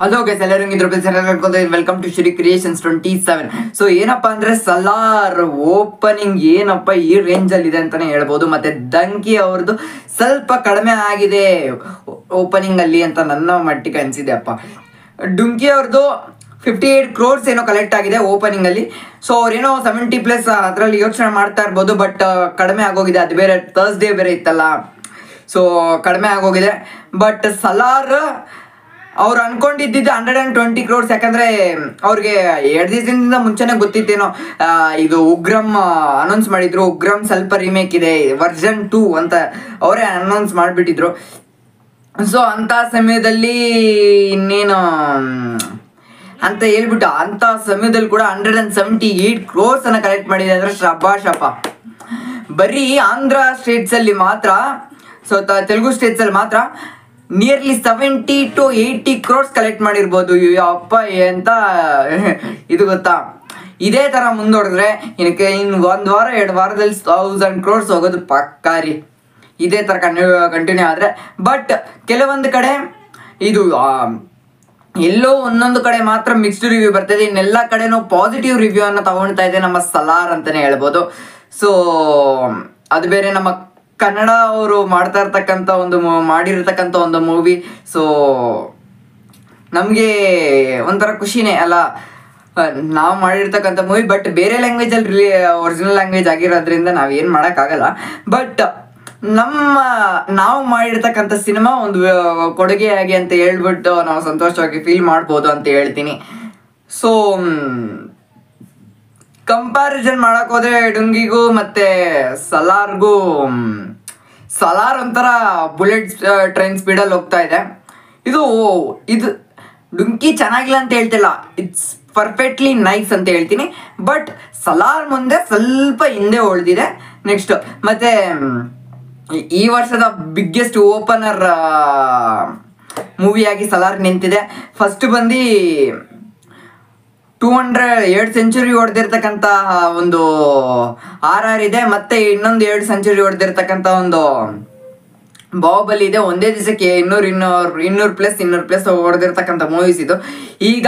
Hello guys, ಎಲ್ಲರೂ welcome to Shri creations 27. So ಏನಪ್ಪಾ ಅಂದ್ರೆ ಸಲಾರ್ ಓಪನಿಂಗ್ ಏನಪ್ಪ ಈ ರೇಂಜ್ ಅಲ್ಲಿ ಇದೆ ಅಂತಾನೆ ಹೇಳ್ಬೋದು. ಮತ್ತೆ ದಂಕಿ ಅವ್ರದ್ದು ಸ್ವಲ್ಪ ಕಡಿಮೆ ಆಗಿದೆ ಓಪನಿಂಗ್ ಅಲ್ಲಿ ಅಂತ ನನ್ನ ಮಟ್ಟಿಗೆ ಅನ್ಸಿದೆ ಅಪ್ಪ. ಡುಂಕಿ ಅವ್ರದ್ದು 58 crores ಏನೋ ಕಲೆಕ್ಟ್ ಆಗಿದೆ ಓಪನಿಂಗ್ ಅಲ್ಲಿ. ಸೊ ಅವ್ರೇನೋ 70+ ಅದರಲ್ಲಿ ಯೋಚನೆ ಮಾಡ್ತಾ ಇರ್ಬೋದು, ಬಟ್ ಕಡಿಮೆ ಆಗೋಗಿದೆ. ಅದು ಬೇರೆ ಥರ್ಸ್ಡೇ ಬೇರೆ ಇತ್ತಲ್ಲ, ಸೊ ಕಡಿಮೆ ಆಗೋಗಿದೆ. ಬಟ್ ಸಲಾರ್ ಅವ್ರು ಅನ್ಕೊಂಡಿದ್ದು 120 crores, ಯಾಕಂದ್ರೆ ಅವ್ರಿಗೆ 2 ದಿವಸದಿಂದ ಮುಂಚೆನೆ ಗೊತ್ತಿತ್ತೇನೋ ಇದು ಉಗ್ರಂ ಅನೌನ್ಸ್ ಮಾಡಿದ್ರು. ಉಗ್ರಂ ಸ್ವಲ್ಪ ರಿಮೇಕ್ ಇದೆ, ವರ್ಷನ್ 2 ಅಂತ ಅವರೇ ಅನೌನ್ಸ್ ಮಾಡಿಬಿಟ್ಟಿದ್ರು. ಸೊ ಅಂಥ ಸಮಯದಲ್ಲಿ ಇನ್ನೇನು ಅಂತ ಹೇಳ್ಬಿಟ್ಟು ಅಂಥ ಸಮಯದಲ್ಲಿ ಕೂಡ 178 crores ಅನ್ನ ಕಲೆಕ್ಟ್ ಮಾಡಿದೆ ಅಂದ್ರೆ ಶಬಾಷಪ್ಪ. ಬರೀ ಆಂಧ್ರ ಸ್ಟೇಟ್ಸಲ್ಲಿ ಮಾತ್ರ, ಸೊ ತೆಲುಗು ಸ್ಟೇಟ್ಸಲ್ಲಿ ಮಾತ್ರ ನಿಯರ್ಲಿ 70 to 80 crores ಕಲೆಕ್ಟ್ ಮಾಡಿರ್ಬೋದು. ಅಪ್ಪ ಅಂತ ಇದು ಗೊತ್ತಾ. ಇದೇ ಥರ ಮುಂದೋಡಿದ್ರೆ ಇನ್ನು 1 ವಾರ 2 ವಾರದಲ್ಲಿ 1000 crores ಹೋಗೋದು ಪಕ್ಕಾರಿ. ಇದೇ ಥರ ಕಂಟಿನ್ಯೂ ಆದರೆ. ಬಟ್ ಕೆಲವೊಂದು ಕಡೆ ಇದು ಎಲ್ಲೋ ಒಂದೊಂದು ಕಡೆ ಮಾತ್ರ ಮಿಕ್ಸ್ಡ್ ರಿವ್ಯೂ ಬರ್ತದೆ, ಇನ್ನೆಲ್ಲ ಕಡೆನೂ ಪಾಸಿಟಿವ್ ರಿವ್ಯೂ ಅನ್ನು ತಗೊಳ್ತಾ ಇದೆ ನಮ್ಮ ಸಲಾರ್ ಅಂತಲೇ ಹೇಳ್ಬೋದು. ಸೊ ಅದು ಬೇರೆ ನಮ್ಮ ಕನ್ನಡ ಅವರು ಮಾಡಿರ್ತಕ್ಕಂಥ ಒಂದು ಮೂವಿ. ಸೊ ನಮಗೆ ಒಂಥರ ಖುಷಿನೇ ಅಲ್ಲ, ನಾವು ಮಾಡಿರ್ತಕ್ಕಂಥ ಮೂವಿ. ಬಟ್ ಬೇರೆ ಲ್ಯಾಂಗ್ವೇಜಲ್ಲಿ ಒರಿಜಿನಲ್ ಲ್ಯಾಂಗ್ವೇಜ್ ಆಗಿರೋದ್ರಿಂದ ನಾವೇನು ಮಾಡೋಕ್ಕಾಗಲ್ಲ. ಬಟ್ ನಾವು ಮಾಡಿರ್ತಕ್ಕಂಥ ಸಿನಿಮಾ ಒಂದು ಕೊಡುಗೆಯಾಗಿ ಅಂತ ಹೇಳ್ಬಿಟ್ಟು ನಾವು ಸಂತೋಷವಾಗಿ ಫೀಲ್ ಮಾಡ್ಬೋದು ಅಂತ ಹೇಳ್ತೀನಿ. ಸೊ ಕಂಪ್ಯಾರಿಸನ್ ಮಾಡಕ್ ಹೋದ್ರೆ ಡುಂಗಿಗೂ ಮತ್ತೆ ಸಲಾರ್ಗೂ, ಸಲಾರ್ ಒಂಥರ ಬುಲೆಟ್ ಟ್ರೈನ್ ಸ್ಪೀಡಲ್ಲಿ ಹೋಗ್ತಾ ಇದೆ. ಇದು ಡುಂಕಿ ಚೆನ್ನಾಗಿಲ್ಲ ಅಂತ ಹೇಳ್ತಿಲ್ಲ, ಇಟ್ಸ್ ಪರ್ಫೆಕ್ಟ್ಲಿ ನೈಸ್ ಅಂತ ಹೇಳ್ತೀನಿ. ಬಟ್ ಸಲಾರ್ ಮುಂದೆ ಸ್ವಲ್ಪ ಹಿಂದೆ ಉಳಿದಿದೆ. ನೆಕ್ಸ್ಟ್ ಮತ್ತೆ ಈ ವರ್ಷದ ಬಿಗ್ಗೆಸ್ಟ್ ಓಪನರ್ ಮೂವಿಯಾಗಿ ಸಲಾರ್ ನಿಂತಿದೆ. ಫಸ್ಟ್ ಬಂದು 202 ಸೆಂಚುರಿ ಹೊಡೆದಿರ್ತಕ್ಕಂಥ ಒಂದು RR ಇದೆ, ಮತ್ತೆ ಇನ್ನೊಂದು 2 ಸೆಂಚುರಿ ಹೊಡೆದಿರ್ತಕ್ಕಂಥ ಒಂದು ಬಾಹುಬಲಿ ಇದೆ. ಒಂದೇ ದಿವಸಕ್ಕೆ 200+ ಹೊಡೆದಿರ್ತಕ್ಕಂಥ ಮೂವೀಸ್ ಇದು. ಈಗ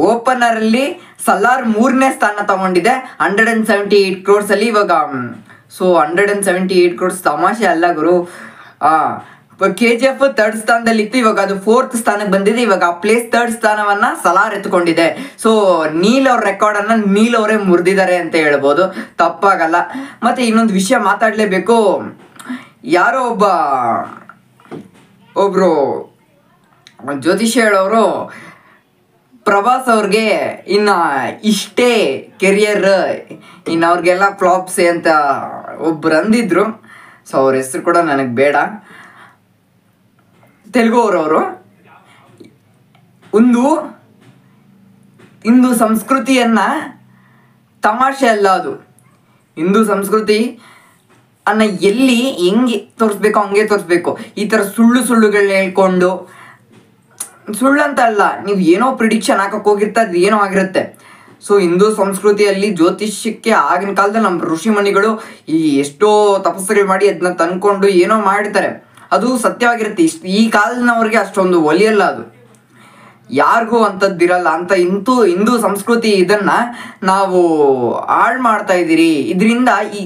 ಓಪನರಲ್ಲಿ ಸಲಾರ್ 3ನೇ ಸ್ಥಾನ ತಗೊಂಡಿದೆ 178 crores ಅಲ್ಲಿ ಇವಾಗ. ಸೊ 178 crores ತಮಾಷೆ ಅಲ್ಲ ಗುರು. KGF 3rd ಸ್ಥಾನದಲ್ಲಿತ್ತು, ಇವಾಗ ಅದು 4th ಸ್ಥಾನಕ್ಕೆ ಬಂದಿದೆ. ಇವಾಗ ಆ ಪ್ಲೇಸ್ 3rd ಸ್ಥಾನವನ್ನ ಸಲಾರ್ ಎತ್ಕೊಂಡಿದೆ. ಸೊ ನೀಲ್ ಅವ್ರ ರೆಕಾರ್ಡನ್ನು ನೀಲ್ ಅವರೇ ಮುರಿದಿದ್ದಾರೆ ಅಂತ ಹೇಳ್ಬೋದು, ತಪ್ಪಾಗಲ್ಲ. ಮತ್ತೆ ಇನ್ನೊಂದು ವಿಷಯ ಮಾತಾಡಲೇಬೇಕು. ಯಾರೋ ಒಬ್ರು ಜ್ಯೋತಿಷ್ಯ ಹೇಳೋರು ಪ್ರಭಾಸ್ ಅವ್ರಿಗೆ ಇನ್ನು ಇಷ್ಟೇ ಕೆರಿಯರ್, ಇನ್ನು ಅವ್ರಿಗೆಲ್ಲ ಫ್ಲಾಪ್ಸೆ ಅಂತ ಒಬ್ರು ಅಂದಿದ್ರು. ಸೊ ಅವ್ರ ಹೆಸರು ಕೂಡ ನನಗೆ ಬೇಡ. ತೆಲುಗು ಅವರವರು ಒಂದು ಹಿಂದೂ ಸಂಸ್ಕೃತಿಯನ್ನು ತಮಾಷೆ ಅಲ್ಲ, ಅದು ಹಿಂದೂ ಸಂಸ್ಕೃತಿ ಅನ್ನ ಎಲ್ಲಿ ಹೆಂಗೆ ತೋರಿಸ್ಬೇಕು ಹಂಗೆ ತೋರಿಸ್ಬೇಕು. ಈ ಥರ ಸುಳ್ಳುಗಳನ್ನ ಹೇಳ್ಕೊಂಡು, ಸುಳ್ಳಂತ ಅಲ್ಲ, ನೀವು ಏನೋ ಪ್ರಿಡಿಕ್ಷನ್ ಹಾಕಕ್ಕೆ ಹೋಗಿರ್ತಾ ಅದು ಏನೋ ಆಗಿರುತ್ತೆ. ಸೊ ಹಿಂದೂ ಸಂಸ್ಕೃತಿಯಲ್ಲಿ ಜ್ಯೋತಿಷ್ಯಕ್ಕೆ ಆಗಿನ ಕಾಲದಲ್ಲಿ ನಮ್ಮ ಋಷಿಮುನಿಗಳು ಎಷ್ಟೋ ತಪಸ್ಸುಗಳು ಮಾಡಿ ಅದನ್ನ ತಂದ್ಕೊಂಡು ಏನೋ ಮಾಡಿರ್ತಾರೆ, ಅದು ಸತ್ಯವಾಗಿರುತ್ತೆ. ಈ ಕಾಲದವ್ರಿಗೆ ಅಷ್ಟೊಂದು ಒಲಿಯಲ್ಲ, ಅದು ಯಾರಿಗೂ ಅಂಥದ್ದಿರಲ್ಲ ಅಂತ. ಹಿಂದೂ ಸಂಸ್ಕೃತಿ ಇದನ್ನ ನಾವು ಹಾಳು ಮಾಡ್ತಾ ಇದ್ದೀರಿ. ಇದರಿಂದ ಈ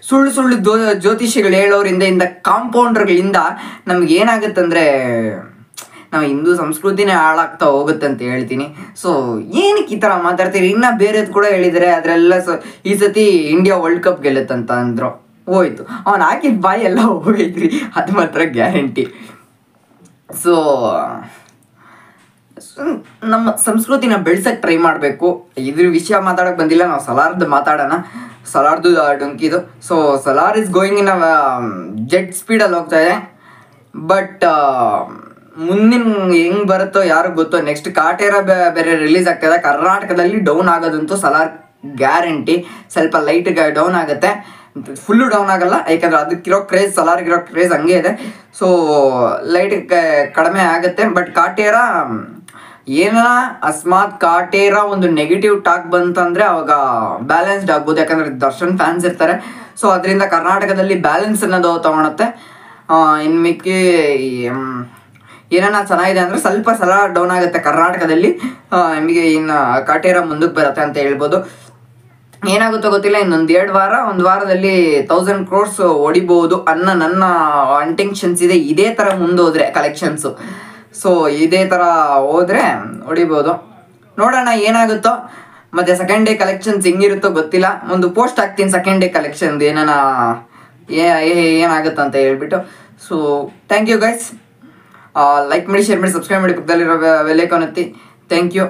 ಸುಳ್ಳು ಜ್ಯೋತಿಷಿಗಳು ಹೇಳೋರಿಂದ, ಇಂದ ಕಾಂಪೌಂಡರ್ಗಳಿಂದ ನಮ್ಗೆ ಏನಾಗುತ್ತಂದ್ರೆ ನಾವು ಹಿಂದೂ ಸಂಸ್ಕೃತಿನೇ ಹಾಳಾಗ್ತಾ ಹೋಗುತ್ತೆ ಅಂತ ಹೇಳ್ತೀನಿ. ಸೊ ಏನಕ್ಕೆ ಈ ಥರ ಮಾತಾಡ್ತೀರಿ? ಇನ್ನು ಬೇರೆದು ಕೂಡ ಹೇಳಿದರೆ ಅದರೆಲ್ಲ ಈ ಸತಿ ಇಂಡಿಯಾ ವರ್ಲ್ಡ್ ಕಪ್ ಗೆಲ್ಲುತ್ತಂತ ಅಂದರು. ಹೋಯ್ತು, ಅವನು ಹಾಕಿದ ಬಾಯಿ ಎಲ್ಲ ಹೋಗೈತ್ರಿ, ಅದು ಮಾತ್ರ ಗ್ಯಾರಂಟಿ. ಸೊ ನಮ್ಮ ಸಂಸ್ಕೃತಿನ ಬೆಳ್ಸಕ್ಕೆ ಟ್ರೈ ಮಾಡಬೇಕು. ಇದ್ರ ವಿಷಯ ಮಾತಾಡೋಕೆ ಬಂದಿಲ್ಲ, ನಾವು ಸಲಾರ್ದು ಮಾತಾಡೋಣ. ಸಲಾರ್ದು ಡುಂಕಿದು. So Salaar is going in jet ಸ್ಪೀಡಲ್ಲಿ ಹೋಗ್ತಾ ಇದೆ. ಬಟ್ ಮುಂದಿನ ಹೆಂಗೆ ಬರುತ್ತೋ ಯಾರಿಗೆ ಗೊತ್ತೋ. ನೆಕ್ಸ್ಟ್ ಕಾಟೇರ ಬೇರೆ ರಿಲೀಸ್ ಆಗ್ತದೆ. ಕರ್ನಾಟಕದಲ್ಲಿ ಡೌನ್ ಆಗೋದಂತೂ ಸಲಾರ್ ಗ್ಯಾರಂಟಿ. ಸ್ವಲ್ಪ ಲೈಟ್ ಡೌನ್ ಆಗುತ್ತೆ, ಫುಲ್ಲು ಡೌನ್ ಆಗಲ್ಲ, ಯಾಕಂದರೆ ಅದಕ್ಕಿರೋ ಕ್ರೇಜ್, ಸಲಾರ್ಗಿರೋ ಕ್ರೇಜ್ ಹಂಗೆ ಇದೆ. ಸೊ ಲೈಟ್ ಕಡಿಮೆ ಆಗುತ್ತೆ. ಬಟ್ ಕಾಟೇರ ಅಸ್ಮಾತ್ ಕಾಟೇರ ಒಂದು ನೆಗೆಟಿವ್ ಟಾಕ್ ಬಂತಂದರೆ ಅವಾಗ ಬ್ಯಾಲೆನ್ಸ್ಡ್ ಆಗ್ಬೋದು, ಯಾಕಂದರೆ ದರ್ಶನ್ ಫ್ಯಾನ್ಸ್ ಇರ್ತಾರೆ. ಸೊ ಅದರಿಂದ ಕರ್ನಾಟಕದಲ್ಲಿ ಬ್ಯಾಲೆನ್ಸ್ ಅನ್ನೋದು ತಗೊಳುತ್ತೆ. ಇನ್ನು ಮಿಕ್ಕಿ ಏನಾನ ಚೆನ್ನಾಗಿದೆ ಅಂದರೆ ಸ್ವಲ್ಪ ಸಲ ಡೌನ್ ಆಗುತ್ತೆ ಕರ್ನಾಟಕದಲ್ಲಿ. ನಿಮಗೆ ಇನ್ನು ಕಾಟೇರ ಮುಂದಕ್ಕೆ ಬರುತ್ತೆ ಅಂತ ಹೇಳ್ಬೋದು. ಏನಾಗುತ್ತೋ ಗೊತ್ತಿಲ್ಲ, ಇನ್ನೊಂದು ಒಂದು ವಾರದಲ್ಲಿ 1000 crores ಹೊಡಿಬೋದು ಅನ್ನೋ ನನ್ನ ಇಂಟೆನ್ಷನ್ಸ್ ಇದೆ. ಇದೇ ಥರ ಮುಂದೋದ್ರೆ ಕಲೆಕ್ಷನ್ಸು, ಸೊ ಇದೇ ಥರ ಹೋದರೆ ಹೊಡಿಬೋದು. ನೋಡೋಣ ಏನಾಗುತ್ತೋ. ಮತ್ತು ಸೆಕೆಂಡ್ ಡೇ ಕಲೆಕ್ಷನ್ಸ್ ಹೆಂಗಿರುತ್ತೋ ಗೊತ್ತಿಲ್ಲ. ಒಂದು ಪೋಸ್ಟ್ ಹಾಕ್ತೀನಿ ಸೆಕೆಂಡ್ ಡೇ ಕಲೆಕ್ಷನ್ದು ಏನಾನ ಏನಾಗುತ್ತೋ ಅಂತ ಹೇಳ್ಬಿಟ್ಟು. So thank you guys. Like ಮಾಡಿ, ಶೇರ್ ಮಾಡಿ, ಸಬ್ಸ್ಕ್ರೈಬ್ ಮಾಡಿ, ಪಕ್ಕದಲ್ಲಿರೋ ಬೆಲ್ ಐಕಾನ್ ಒತ್ತಿ. Thank you.